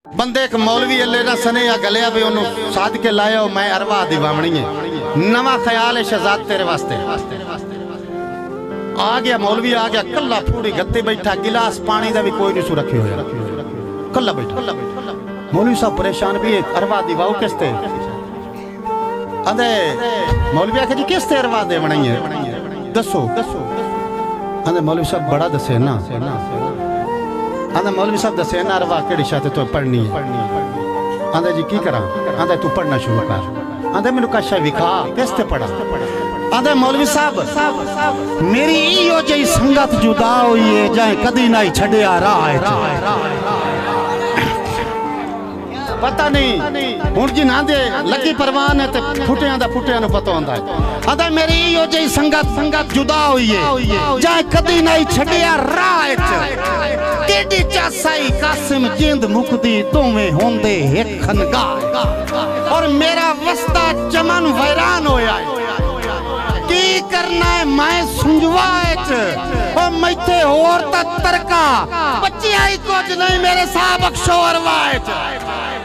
बंदे एक मौलवी अल्ले ना सने या गलिया भी उन्होंने साध के लाया मैं अरवा दी वावनी है नवा ख्याल है शहजाद तेरे वास्ते आ गया मौलवी आ गया कल्ला फूड़ी गत्ते बैठा गिलास पानी का भी कोई नहीं सु रखे हो कल्ला बैठा मौलवी साहब परेशान भी अरवा दी वाओ किसते अदे मौलवी आखे जी किसते अरवा दे बनाई है दसो अदे मौलवी साहब बड़ा दसे ना आंदा मौलवी साहब दसे ना अरवा केड़ी शाते तो पढ़नी है आंदा जी की करा आंदा तू पढ़ना शुरू कर आंदा मेनू कशा विखा किसते पढ़ा आंदा मौलवी साहब मेरी इयो जई संगत जुदा हुई है जाए कदी ना ही छड़िया राह पता नहीं हुण जी ना दे लगी परवान है ते फुटियां दा फुटियां नु पता होंदा है आंदा मेरी इयो जई संगत जुदा हुई है जाए कदी ना ही छड़िया राह केडी चासाई कासिम जिंद मुकदी दोवें होंदे एक खनगाह और मेरा वस्ता चमन वैरान होया है की करना है मैं सुंजवाच और मैथे और तरका बच्चियां ही कुछ नहीं मेरे साहब अक्षोर वाच